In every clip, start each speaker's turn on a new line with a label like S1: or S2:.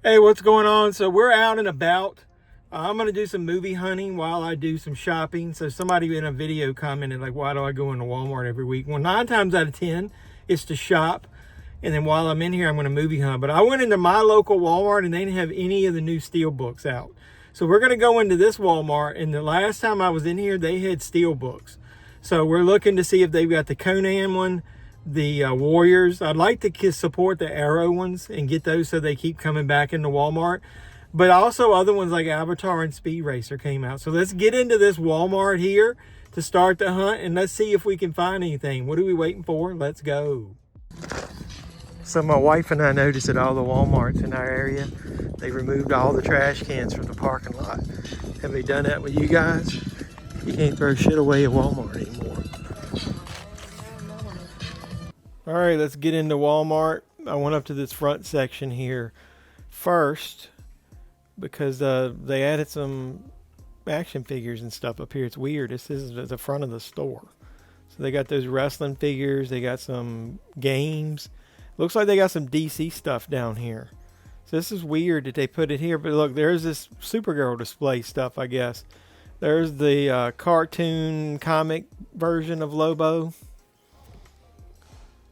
S1: Hey, what's going on? So we're out and about. I'm going to do some movie hunting while I do some shopping. So somebody in a video commented like, why do I go into Walmart every week? Well, 9 times out of 10, it's to shop. And then while I'm in here, I'm going to movie hunt. But I went into my local Walmart and they didn't have any of the new Steelbooks out. So we're going to go into this Walmart. And the last time I was in here, they had Steelbooks. So we're looking to see if they've got the Conan one, the Warriors. I'd like to support the Arrow ones and get those so they keep coming back into Walmart. But also other ones like Avatar and Speed Racer came out. So let's get into this Walmart here to start the hunt and let's see if we can find anything. What are we waiting for? Let's go. So my wife and I noticed at all the Walmarts in our area, they removed all the trash cans from the parking lot. Have they done that with you guys? You can't throw shit away at Walmart anymore. All right, let's get into Walmart. I went up to this front section here first because they added some action figures and stuff up here. It's weird. This is at the front of the store. So they got those wrestling figures. They got some games. Looks like they got some DC stuff down here. So this is weird that they put it here. But look, there's this Supergirl display stuff, I guess. There's the cartoon comic version of Lobo.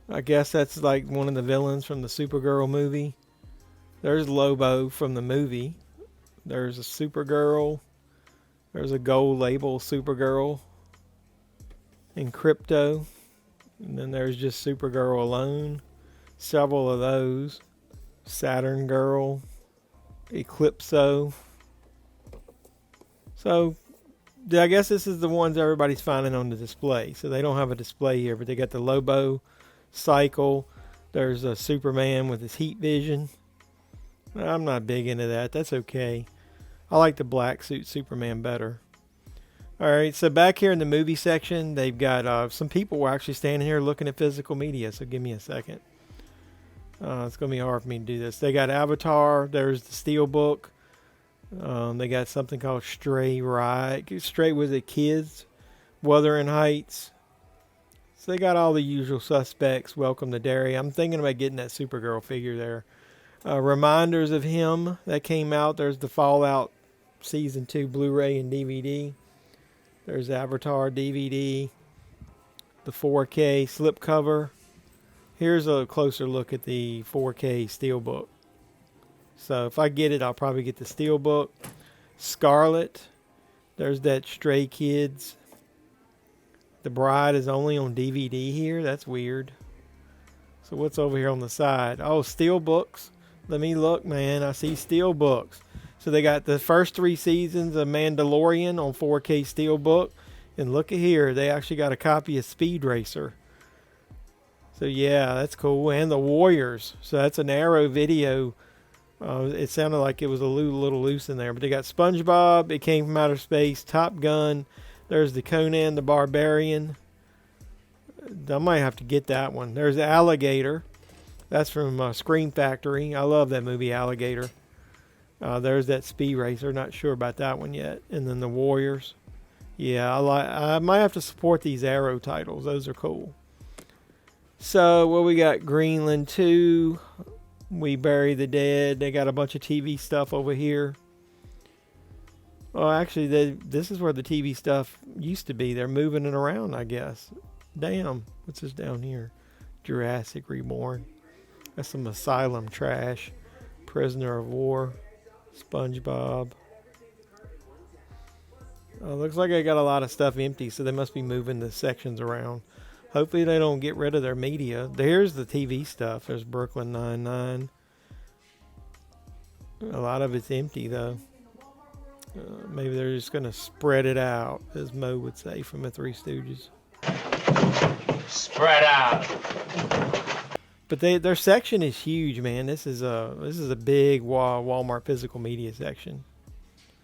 S1: I guess that's like one of the villains from the Supergirl movie. There's Lobo from the movie. There's a Supergirl. There's a gold label Supergirl. And Crypto. And then there's just Supergirl alone. Several of those. Saturn Girl. Eclipso. So, I guess this is the ones everybody's finding on the display. So they don't have a display here, but they got the Lobo Cycle. There's a Superman with his heat vision. I'm not big into that. That's okay. I like the black suit Superman better. Alright, so back here in the movie section, they've got some people were actually standing here looking at physical media, so give me a second. It's going to be hard for me to do this. They got Avatar. There's the Steelbook. They got something called Stray Ride. Stray was it Kids? Wuthering Heights. So they got all the usual suspects. Welcome to Derry. I'm thinking about getting that Supergirl figure there. Reminders of Him that came out. There's the Fallout Season 2 Blu-ray and DVD. There's Avatar DVD. The 4K slipcover. Here's a closer look at the 4K Steelbook. So if I get it, I'll probably get the Steelbook. Scarlet. There's that Stray Kids. The Bride is only on DVD here. That's weird. So what's over here on the side? Oh, Steelbooks. Let me look, man. I see Steelbooks. So they got the first 3 seasons of Mandalorian on 4K Steelbook. And look at here. They actually got a copy of Speed Racer. So yeah, that's cool. And the Warriors. So that's an Arrow video. It sounded like it was a little loose in there. But they got SpongeBob. It Came from Outer Space. Top Gun. There's the Conan the Barbarian. I might have to get that one. There's the Alligator. That's from Scream Factory. I love that movie, Alligator. There's that Speed Racer. Not sure about that one yet. And then the Warriors. Yeah, I might have to support these Arrow titles. Those are cool. So, what we got? Greenland 2. We Bury the Dead. They got a bunch of TV stuff over here. Oh, actually, this is where the TV stuff used to be. They're moving it around, I guess. Damn. What's this down here? Jurassic Reborn. That's some Asylum trash. Prisoner of War. SpongeBob. Looks like I got a lot of stuff empty, so they must be moving the sections around. Hopefully they don't get rid of their media. There's the TV stuff. There's Brooklyn Nine-Nine. A lot of it's empty, though. Maybe they're just going to spread it out, as Mo would say from the Three Stooges.
S2: Spread out.
S1: But their section is huge, man. This is a big Walmart physical media section.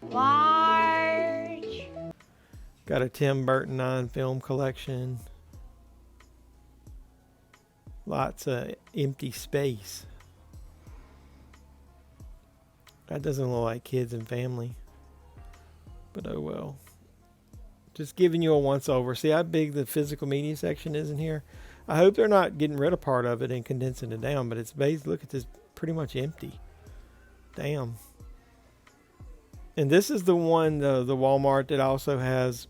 S3: Large.
S1: Got a Tim Burton 9 film collection. Lots of empty space. That doesn't look like kids and family. But oh well. Just giving you a once over. See how big the physical media section is in here? I hope they're not getting rid of part of it and condensing it down, but it's based, look at this, pretty much empty. Damn. And this is the one, the Walmart that also has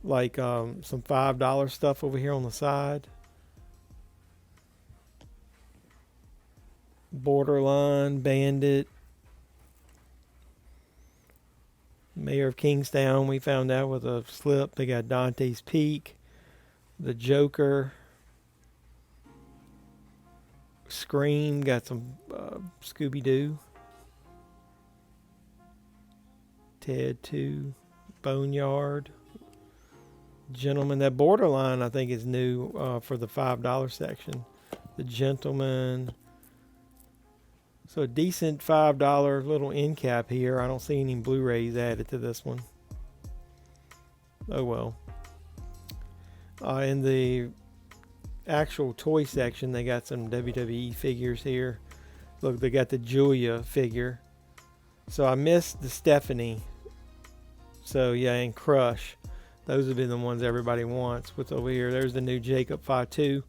S1: like some $5 stuff over here on the side. Borderline, Bandit, Mayor of Kingstown. We found out with a slip. They got Dante's Peak, the Joker, Scream. Got some Scooby-Doo, Ted 2, Boneyard, Gentleman. That Borderline I think is new for the $5 section. The Gentleman. So a decent $5 little end cap here. I don't see any Blu-rays added to this one. Oh well. In the actual toy section, they got some WWE figures here. Look, they got the Julia figure. So I missed the Stephanie. So yeah, and Crush. Those have been the ones everybody wants. What's over here? There's the new Jacob Fatu.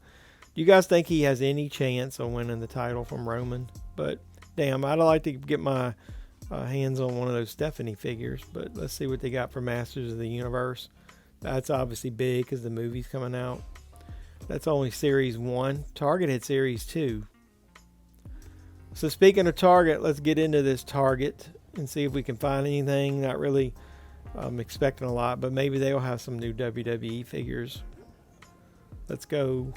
S1: Do you guys think he has any chance of winning the title from Roman? But damn, I'd like to get my hands on one of those Stephanie figures. But let's see what they got for Masters of the Universe. That's obviously big because the movie's coming out. That's only Series 1. Target had Series 2. So speaking of Target, let's get into this Target and see if we can find anything. Not really expecting a lot, but maybe they'll have some new WWE figures. Let's go.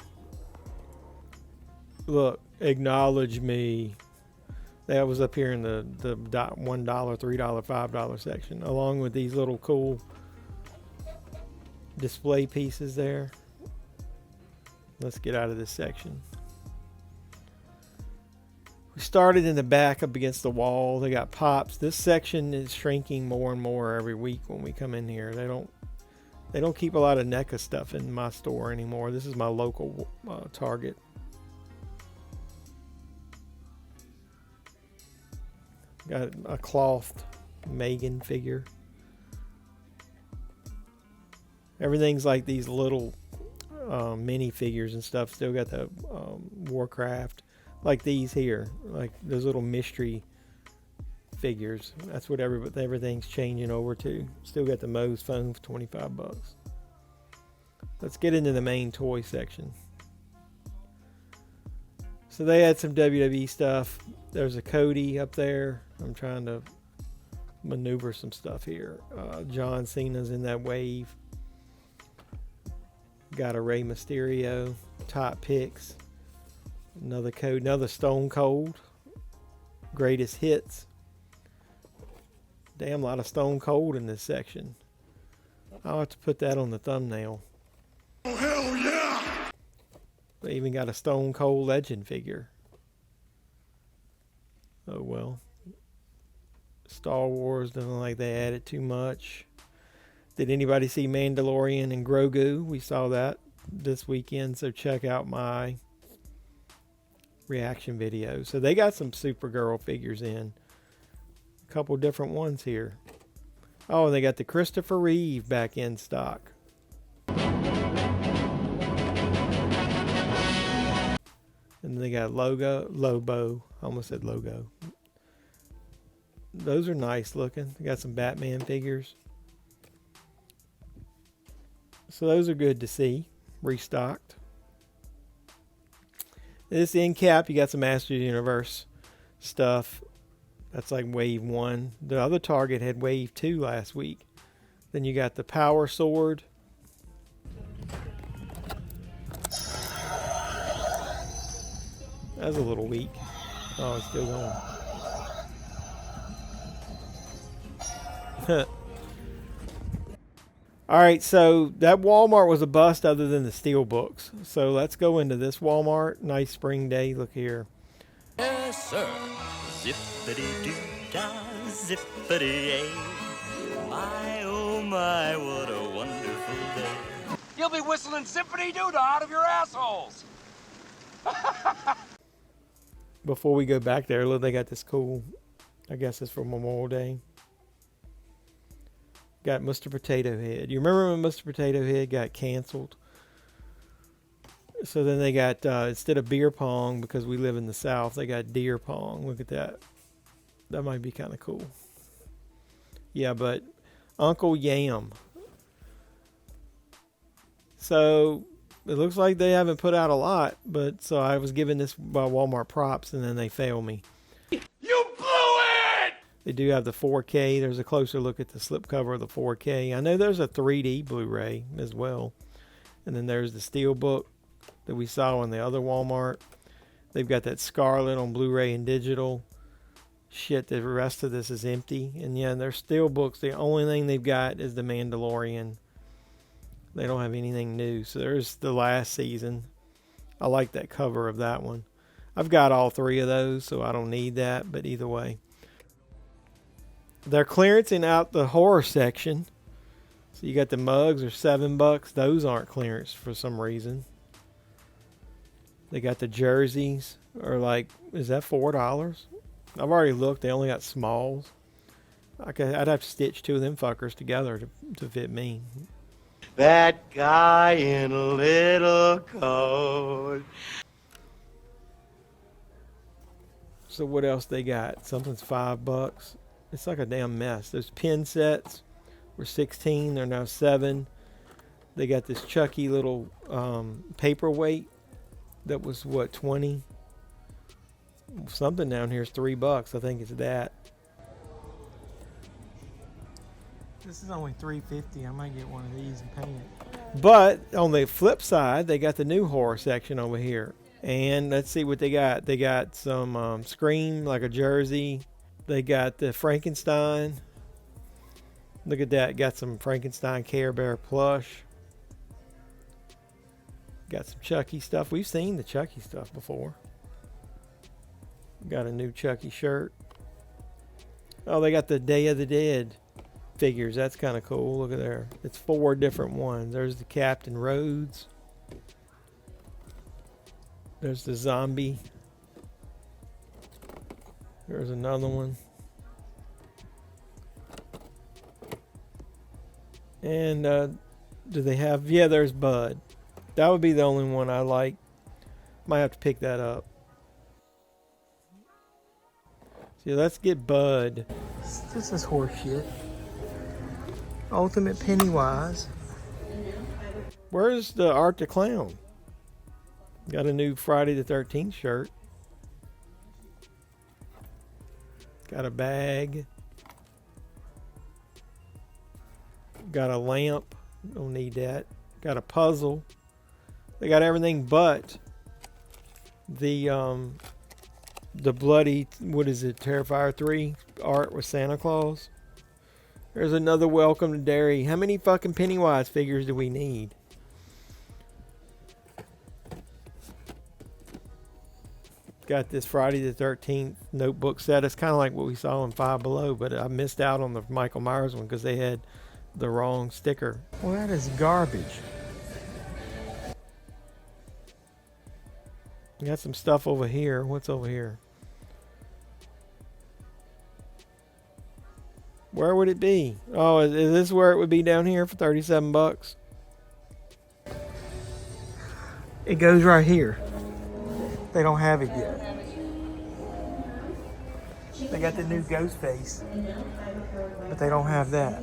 S1: Look, Acknowledge Me. That was up here in the $1, $3, $5 section, along with these little cool display pieces there. Let's get out of this section. We started in the back up against the wall. They got Pops. This section is shrinking more and more every week when we come in here. They don't keep a lot of NECA stuff in my store anymore. This is my local Target. Got a cloth Megan figure. Everything's like these little mini figures and stuff. Still got the Warcraft, like these here, like those little mystery figures. That's what everything's changing over to. Still got the Moe's phone for $25. Let's get into the main toy section. So they had some WWE stuff. There's a Cody up there. I'm trying to maneuver some stuff here. John Cena's in that wave. Got a Rey Mysterio. Top picks. Another Cody. Another Stone Cold. Greatest hits. Damn, a lot of Stone Cold in this section. I'll have to put that on the thumbnail.
S2: Oh, hell yeah!
S1: They even got a Stone Cold Legend figure. Oh well. Star Wars, doesn't like they added too much. Did anybody see Mandalorian and Grogu? We saw that this weekend, so check out my reaction video. So they got some Supergirl figures in. A couple different ones here. Oh, they got the Christopher Reeve back in stock. And they got Lobo. I almost said logo. Those are nice looking. They got some Batman figures. So those are good to see. Restocked. This end cap, you got some Masters of the Universe stuff. That's like Wave 1. The other Target had Wave 2 last week. Then you got the Power Sword. That was a little weak. Oh, it's still going. Alright, so that Walmart was a bust other than the Steelbooks. So let's go into this Walmart. Nice spring day. Look here.
S3: Yes, sir. Zippity-doo-dah, zippity-ay. My, oh my, what a wonderful day.
S2: You'll be whistling zippity-doo-dah out of your assholes!
S1: Before we go back there, look, they got this cool, I guess it's for Memorial Day. Got Mr. Potato Head. You remember when Mr. Potato Head got canceled? So then they got, instead of beer pong, because we live in the South, they got deer pong. Look at that. That might be kind of cool. Yeah, but Uncle Yam. So it looks like they haven't put out a lot, but so I was given this by Walmart props and then they failed me.
S2: You blew it!
S1: They do have the 4K. There's a closer look at the slipcover of the 4K. I know there's a 3D Blu-ray as well. And then there's the Steelbook that we saw in the other Walmart. They've got that Scarlet on Blu-ray and digital. Shit, the rest of this is empty. And yeah, their Steelbooks, the only thing they've got is the Mandalorian. They don't have anything new. So there's the last season. I like that cover of that one. I've got all 3 of those, so I don't need that. But either way. They're clearancing out the horror section. So you got the mugs are $7. Those aren't clearance for some reason. They got the jerseys are like, is that $4? I've already looked. They only got smalls. I'd have to stitch 2 of them fuckers together to fit me.
S4: That guy in a little coat.
S1: So what else they got? Something's $5. It's like a damn mess. Those pin sets were 16. They're now 7. They got this Chucky little paperweight that was what, 20? Something down here is $3. I think it's that. This is only $3.50. I might get one of these and paint it. But on the flip side, they got the new horror section over here. And let's see what they got. They got some Scream, like a jersey. They got the Frankenstein. Look at that. Got some Frankenstein Care Bear plush. Got some Chucky stuff. We've seen the Chucky stuff before. Got a new Chucky shirt. Oh, they got the Day of the Dead figures. That's kind of cool. Look at there. It's 4 different ones. There's the Captain Rhodes. There's the zombie. There's another one. And do they have... Yeah, there's Bud. That would be the only one I like. Might have to pick that up. See, let's get Bud. This is horseshit. Ultimate Pennywise. Where's the Art the Clown? Got a new Friday the 13th shirt. Got a bag. Got a lamp. Don't need that. Got a puzzle. They got everything but the bloody, what is it, Terrifier 3 art with Santa Claus. There's another Welcome to Derry. How many fucking Pennywise figures do we need? Got this Friday the 13th notebook set. It's kind of like what we saw in Five Below, but I missed out on the Michael Myers one because they had the wrong sticker. Well, that is garbage. Got some stuff over here. What's over here? Where would it be? Oh, is this where it would be down here for $37? It goes right here. They don't have it yet. They got the new ghost face, but they don't have that.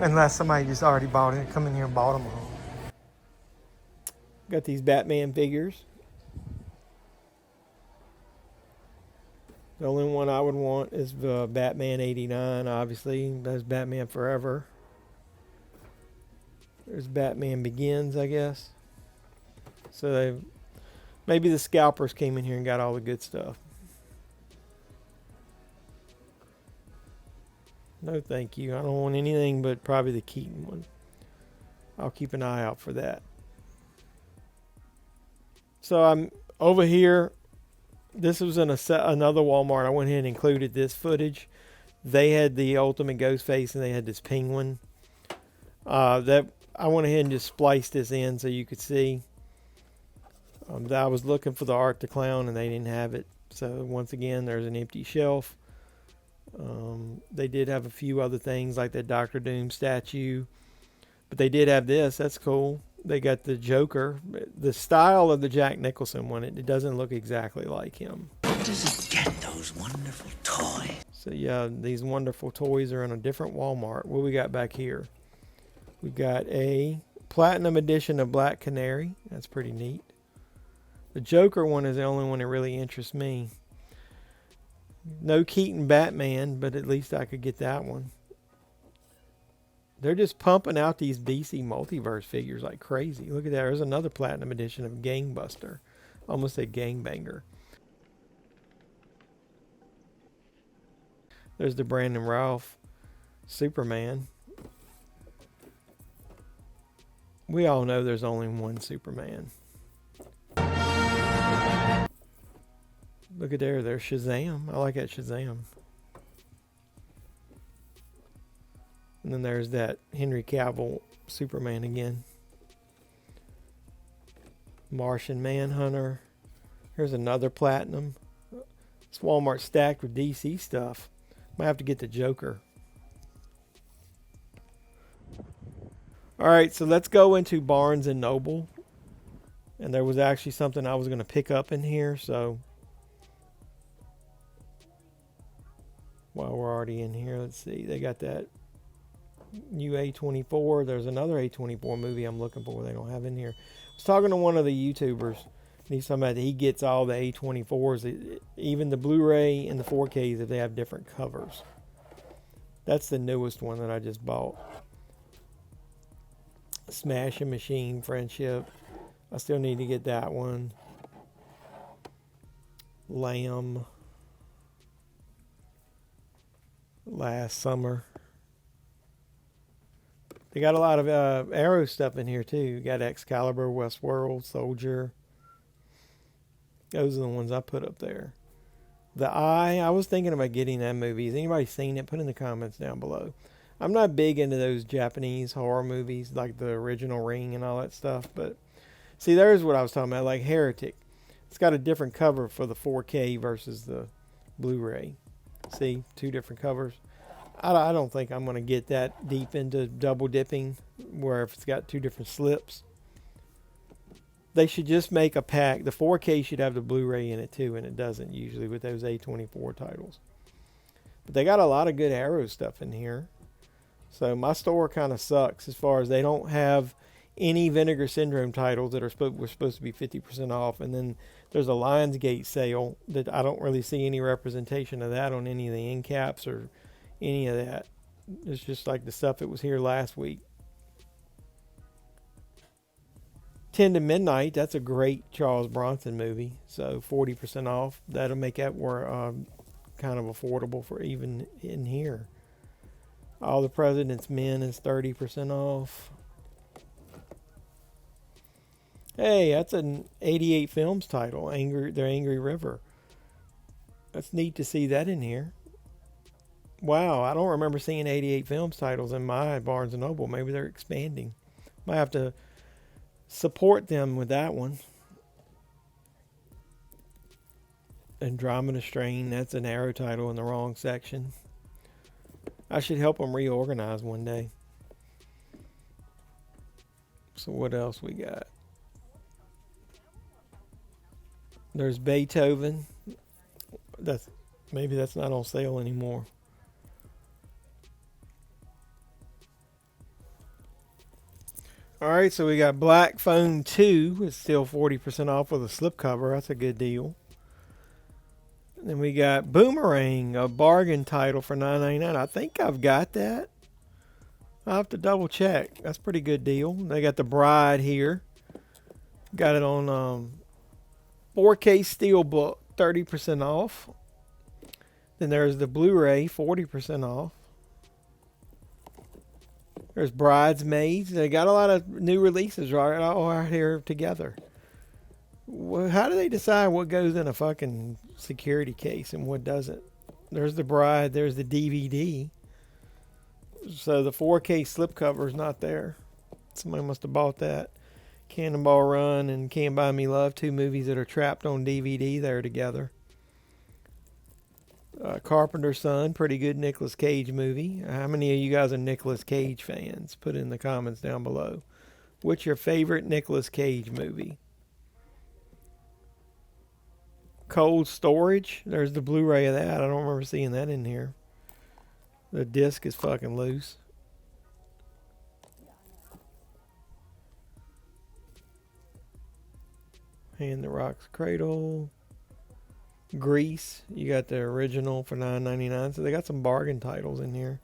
S1: Unless somebody just already bought it, come in here and bought them all. Got these Batman figures. The only one I would want is the Batman 89, obviously. That's Batman Forever. There's Batman Begins, I guess. So maybe the scalpers came in here and got all the good stuff. No, thank you. I don't want anything but probably the Keaton one. I'll keep an eye out for that. So I'm over here. This was in another Walmart. I went ahead and included this footage. They had the Ultimate Ghostface and they had this penguin. That I went ahead and just spliced this in so you could see. I was looking for the Art the Clown and they didn't have it. So once again, there's an empty shelf. They did have a few other things like that Dr. Doom statue, but they did have this. That's cool. They got the Joker. The style of the Jack Nicholson one, it doesn't look exactly like him.
S5: Where does he get those wonderful toys?
S1: So yeah, these wonderful toys are in a different Walmart. What we got back here? We got a Platinum Edition of Black Canary. That's pretty neat. The Joker one is the only one that really interests me. No Keaton Batman, but at least I could get that one. They're just pumping out these DC Multiverse figures like crazy. Look at that. There's another Platinum Edition of Gangbuster. Almost a Gangbanger. There's the Brandon Routh Superman. We all know there's only one Superman. Look at there. There's Shazam. I like that Shazam. And then there's that Henry Cavill Superman again. Martian Manhunter. Here's another Platinum. This Walmart stacked with DC stuff. Might have to get the Joker. Alright, so let's go into Barnes and Noble. And there was actually something I was going to pick up in here, so while we're already in here, let's see. They got that new A24. There's another A24 movie I'm looking for they don't have in here. I was talking to one of the YouTubers, and he's talking about that he gets all the A24s, even the Blu-ray and the 4Ks if they have different covers. That's the newest one that I just bought. Smashing Machine Friendship. I still need to get that one. Lamb. Last Summer. They got a lot of Arrow stuff in here too. Got Excalibur, Westworld, Soldier. Those are the ones I put up there. The Eye, I was thinking about getting that movie. Has anybody seen it? Put in the comments down below. I'm not big into those Japanese horror movies like the original Ring and all that stuff, but see, there's what I was talking about, like Heretic. It's got a different cover for the 4K versus the Blu-ray. See, two different covers. I don't think I'm going to get that deep into double dipping where if it's got two different slips. They should just make a pack. The 4K should have the Blu-ray in it too, and it doesn't usually with those A24 titles. But they got a lot of good Arrow stuff in here. So my store kind of sucks as far as they don't have any Vinegar Syndrome titles that were supposed to be 50% off. And then there's a Lionsgate sale that I don't really see any representation of that on any of the end caps or any of that. It's just like the stuff that was here last week. 10 to Midnight, that's a great Charles Bronson movie. So 40% off. That'll make that kind of affordable for even in here. All the President's Men is 30% off. Hey, that's an 88 Films title, The Angry River. That's neat to see that in here. Wow, I don't remember seeing 88 Films titles in my Barnes & Noble. Maybe they're expanding. Might have to support them with that one. Andromeda Strain, that's an Arrow title in the wrong section. I should help them reorganize one day. So what else we got? There's Beethoven. Maybe that's not on sale anymore. Alright, so we got Black Phone 2. It's still 40% off with a slipcover. That's a good deal. Then we got Boomerang, a bargain title for $9.99. I think I've got that. I'll have to double check. That's a pretty good deal. They got The Bride here. Got it on 4K Steelbook, 30% off. Then there's the Blu-ray, 40% off. There's Bridesmaids. They got a lot of new releases right here together. How do they decide what goes in a fucking security case and what doesn't? There's The Bride. There's the DVD. So the 4K slipcover is not there. Somebody must have bought that. Cannonball Run and Can't Buy Me Love, two movies that are trapped on DVD there together. Carpenter's Son, pretty good Nicolas Cage movie. How many of you guys are Nicolas Cage fans? Put it in the comments down below. What's your favorite Nicolas Cage movie? Cold Storage. There's the Blu-ray of that. I don't remember seeing that in here. The disc is fucking loose. And the Rock's Cradle. Grease. You got the original for $9.99. So they got some bargain titles in here.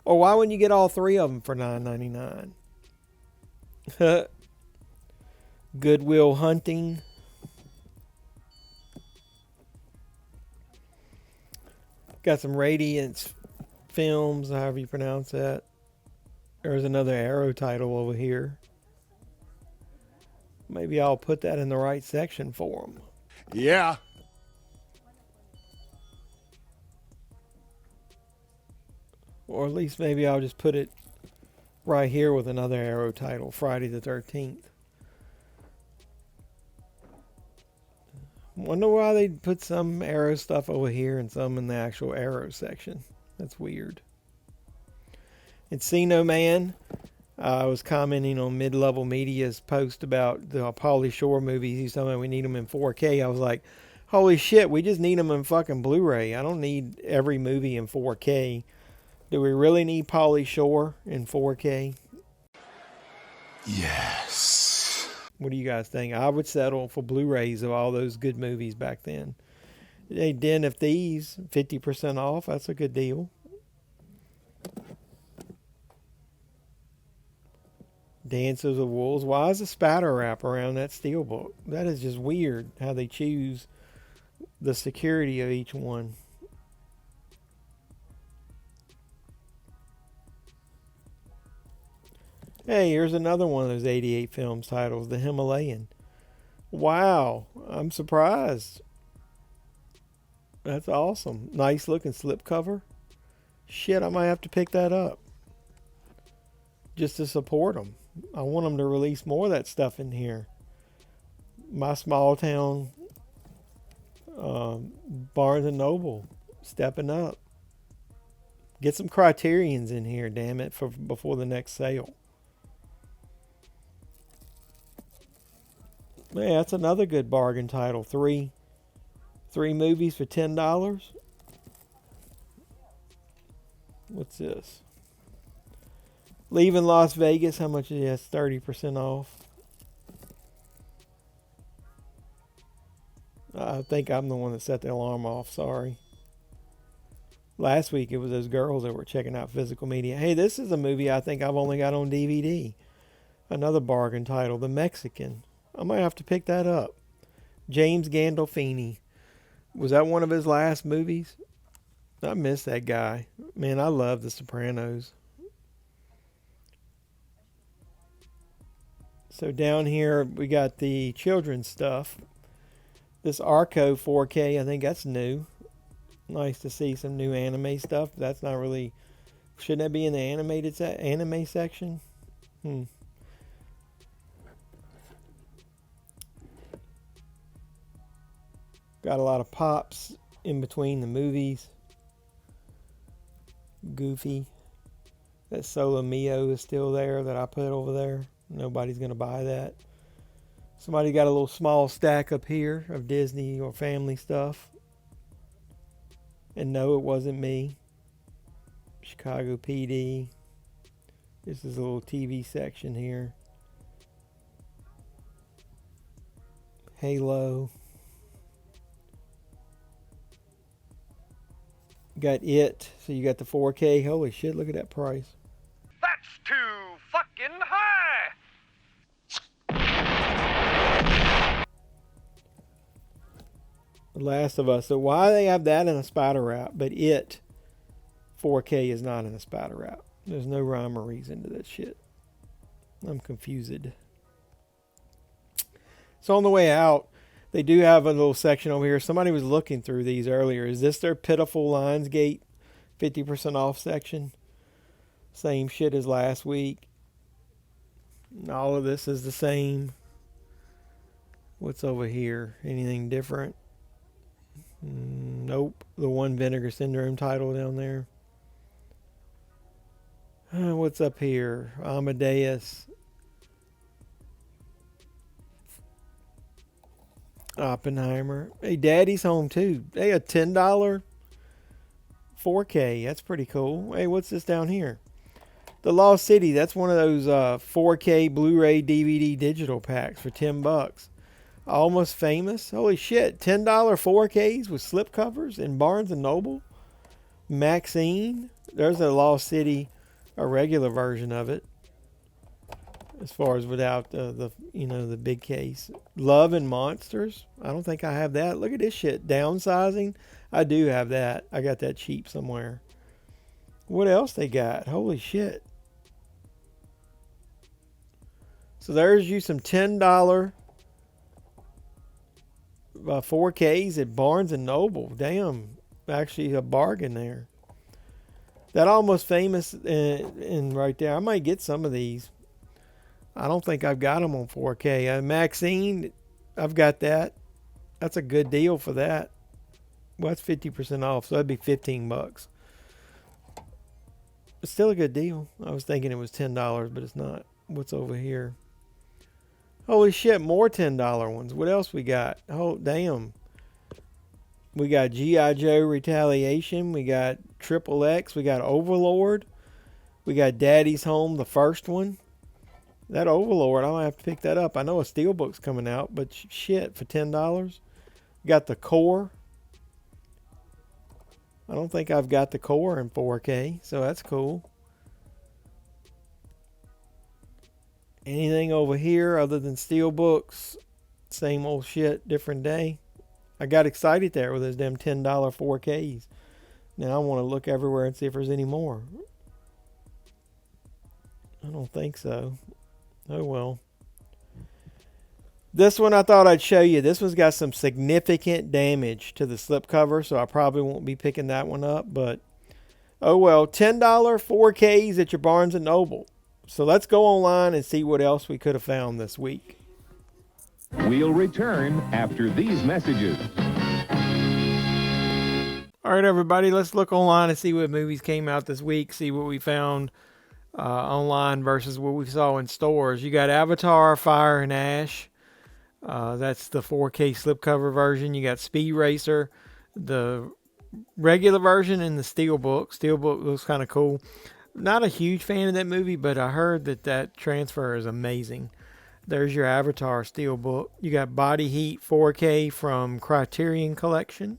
S1: Or why wouldn't you get all three of them for $9.99? Goodwill Hunting. Got some Radiance Films, however you pronounce that. There's another Arrow title over here. Maybe I'll put that in the right section for them.
S2: Yeah.
S1: Or at least maybe I'll just put it right here with another Arrow title, Friday the 13th. Wonder why they put some Arrow stuff over here and some in the actual Arrow section. That's weird. Encino Man. I was commenting on Mid-Level Media's post about the Pauly Shore movies. He's telling me we need them in 4K. I was like, holy shit, we just need them in fucking Blu-ray. I don't need every movie in 4K. Do we really need Pauly Shore in 4K?
S2: Yes.
S1: What do you guys think? I would settle for Blu-rays of all those good movies back then. Hey, Den of Thieves, 50% off. That's a good deal. Dances of Wolves. Why is a spatter wrap around that Steelbook? That is just weird how they choose the security of each one. Hey, here's another one of those 88 Films titles, The Himalayan. Wow, I'm surprised. That's awesome. Nice looking slipcover. Shit, I might have to pick that up just to support them. I want them to release more of that stuff in here. My small town, Barnes and Noble, stepping up. Get some Criterions in here, damn it, for before the next sale. Man, that's another good bargain title. Three movies for $10. What's this? Leaving Las Vegas. How much is it? 30% off. I think I'm the one that set the alarm off. Sorry. Last week it was those girls that were checking out physical media. Hey, this is a movie I think I've only got on DVD. Another bargain title, The Mexican. I might have to pick that up. James Gandolfini. Was that one of his last movies? I miss that guy. Man, I love The Sopranos. So down here we got the children's stuff. This Arco 4K, I think that's new. Nice to see some new anime stuff. That's not really... Shouldn't that be in the animated anime section? Got a lot of pops in between the movies. Goofy. That Solo Mio is still there that I put over there. Nobody's going to buy that. Somebody got a little small stack up here of Disney or family stuff. And no, it wasn't me. Chicago PD. This is a little TV section here. Halo. Got It. So you got the 4K. Holy shit, look at that price.
S2: That's too fucking high.
S1: The Last of Us. So why they have that in a spider wrap, but It 4K is not in a spider wrap? There's no rhyme or reason to that shit. I'm confused. So on the way out, they do have a little section over here. Somebody was looking through these earlier. Is this their Pitiful Lionsgate 50% off section? Same shit as last week. All of this is the same. What's over here? Anything different? Nope. The One Vinegar Syndrome title down there. What's up here? Amadeus. Oppenheimer. Hey, Daddy's Home too. Hey, a $10 4K. That's pretty cool. Hey, what's this down here? The Lost City. That's one of those 4K Blu-ray DVD digital packs for $10. Almost Famous. Holy shit. $10 4Ks with slipcovers in Barnes and Noble. Maxine. There's a Lost City, a regular version of it. As far as without the big case. Love and Monsters. I don't think I have that. Look at this shit. Downsizing. I do have that. I got that cheap somewhere. What else they got? Holy shit. So there's you some $10 4Ks at Barnes and Noble. Damn. Actually a bargain there. That Almost Famous in right there. I might get some of these. I don't think I've got them on 4K. Maxine, I've got that. That's a good deal for that. Well, that's 50% off, so that'd be $15. It's still a good deal. I was thinking it was $10, but it's not. What's over here? Holy shit, more $10 ones. What else we got? Oh, damn. We got G.I. Joe Retaliation. We got Triple X. We got Overlord. We got Daddy's Home, the first one. That Overlord, I might have to pick that up. I know a Steelbook's coming out, but shit, for $10. Got the Core. I don't think I've got the Core in 4K, so that's cool. Anything over here other than Steelbooks? Same old shit, different day. I got excited there with those damn $10 4Ks. Now I want to look everywhere and see if there's any more. I don't think so. Oh well. This one I thought I'd show you. This one's got some significant damage to the slipcover, so I probably won't be picking that one up. But oh well, $10 4Ks at your Barnes & Noble. So let's go online and see what else we could have found this week.
S6: We'll return after these messages.
S1: All right, everybody, let's look online and see what movies came out this week, see what we found online versus what we saw in stores. You got Avatar, Fire and Ash. That's the 4K slipcover version. You got Speed Racer, the regular version, and the Steelbook. Steelbook looks kind of cool. Not a huge fan of that movie, but I heard that transfer is amazing. There's your Avatar Steelbook. You got Body Heat 4K from Criterion Collection.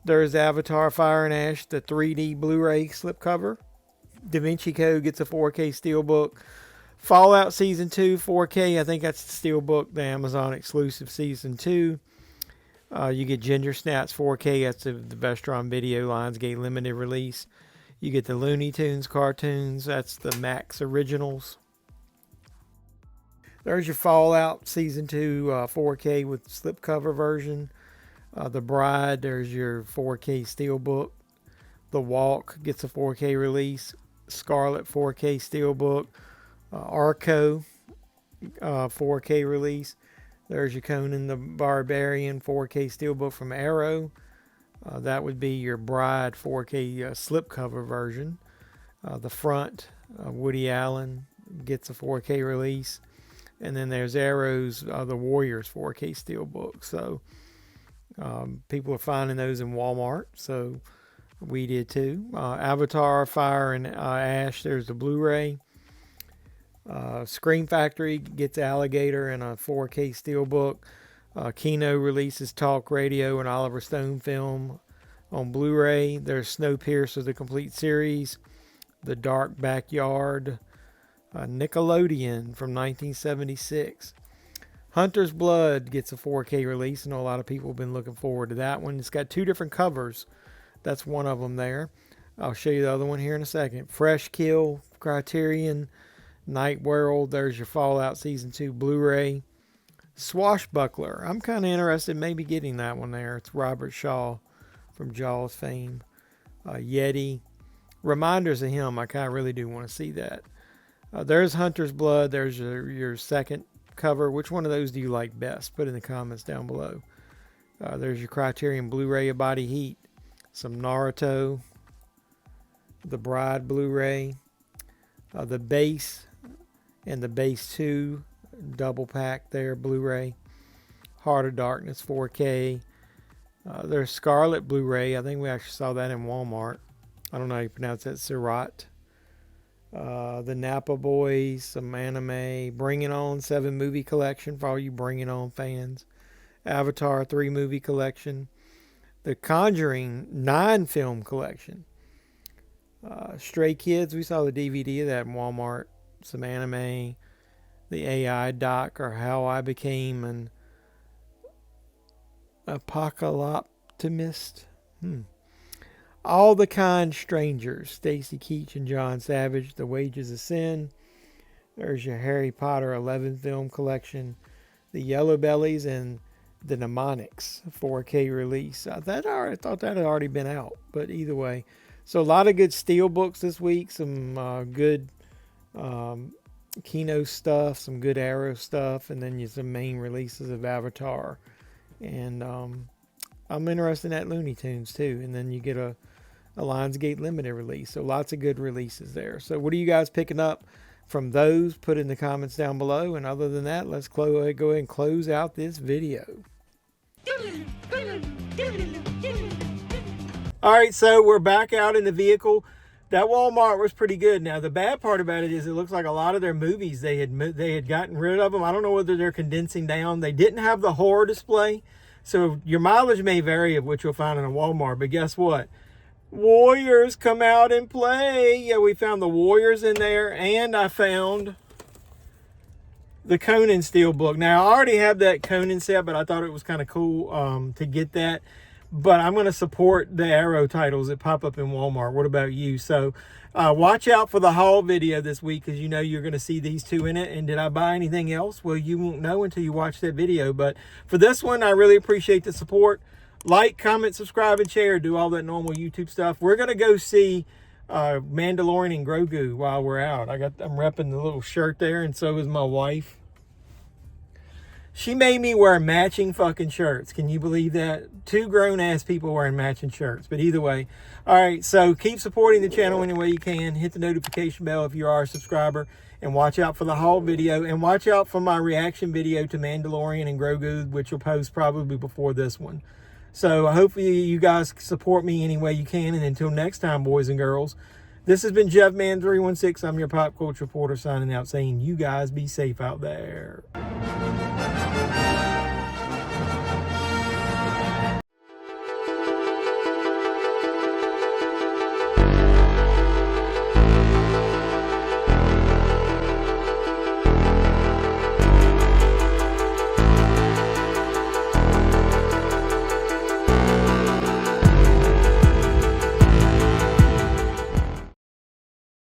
S1: There's Avatar, Fire and Ash, the 3D Blu-ray slipcover. Da Vinci Code gets a 4K Steelbook. Fallout Season 2 4K. I think that's the Steelbook, the Amazon exclusive Season 2. You get Ginger Snaps 4K. That's the Vestron Video Lionsgate limited release. You get the Looney Tunes cartoons. That's the Max Originals. There's your Fallout Season 2 4K with slipcover version. The Bride, there's your 4K Steelbook. The Walk gets a 4K release. Scarlet 4K Steelbook. Arco 4K release. There's your Conan the Barbarian 4K Steelbook from Arrow. That would be your Bride 4K slipcover version. The Front, Woody Allen gets a 4K release. And then there's Arrow's The Warriors 4K Steelbook. So people are finding those in Walmart. So we did too. Avatar, Fire and Ash, there's the Blu-ray. Scream Factory gets Alligator and a 4K Steelbook. Kino releases Talk Radio and Oliver Stone film on Blu-ray. There's Snowpiercer, the complete series. The Dark Backyard. Nickelodeon from 1976. Hunter's Blood gets a 4K release. I know a lot of people have been looking forward to that one. It's got two different covers. That's one of them there. I'll show you the other one here in a second. Fresh Kill, Criterion, Night World. There's your Fallout Season 2 Blu-ray. Swashbuckler. I'm kind of interested in maybe getting that one there. It's Robert Shaw from Jaws fame. Yeti. Reminders of him. I kind of really do want to see that. There's Hunter's Blood. There's your second cover. Which one of those do you like best? Put in the comments down below. There's your Criterion Blu-ray of Body Heat. Some Naruto. The Bride Blu-ray. The Base and the Base 2 double pack there, Blu-ray. Heart of Darkness 4K. There's Scarlet Blu-ray. I think we actually saw that in Walmart. I don't know how you pronounce that. Surat. The Napa Boys, some anime. Bring It On 7 movie collection for all you Bring It On fans. Avatar 3 movie collection. The Conjuring 9 film collection. Stray Kids, we saw the DVD of that in Walmart. Some anime. The AI doc, or How I Became an Apocalyptimist. All the Kind Strangers. Stacy Keach and John Savage. The Wages of Sin. There's your Harry Potter 11 film collection. The Yellow Bellies and the Mnemonics 4K release. I thought that had already been out, but either way. So a lot of good Steelbooks this week. Some good Kino stuff, some good Arrow stuff, and then some main releases of Avatar. And I'm interested in that Looney Tunes too. And then you get a Lionsgate Limited release. So lots of good releases there. So what are you guys picking up from those? Put in the comments down below. And other than that, let's go ahead and close out this video. All right, so we're back out in the vehicle. That Walmart was pretty good. Now, the bad part about it is it looks like a lot of their movies, they had gotten rid of them. I don't know whether they're condensing down. They didn't have the horror display. So your mileage may vary of which you'll find in a Walmart. But guess what? Warriors come out and play. Yeah, we found the Warriors in there. And I found the Conan Steelbook. Now, I already have that Conan set, but I thought it was kind of cool to get that. But I'm going to support the Arrow titles that pop up in Walmart. What about you? So watch out for the haul video this week, because you know you're going to see these two in it. And did I buy anything else? Well, you won't know until you watch that video. But for this one, I really appreciate the support. Like, comment, subscribe, and share. Do all that normal YouTube stuff. We're going to go see Mandalorian and Grogu while we're out. I'm repping the little shirt there, and so is my wife. She made me wear matching fucking shirts. Can you believe that? 2 grown-ass people wearing matching shirts. But either way. All right, so keep supporting the channel any way you can. Hit the notification bell if you are a subscriber. And watch out for the haul video. And watch out for my reaction video to Mandalorian and Grogu, which will post probably before this one. So hopefully you guys support me any way you can. And until next time, boys and girls, this has been JeffMan316. I'm your pop culture reporter signing out, saying you guys be safe out there.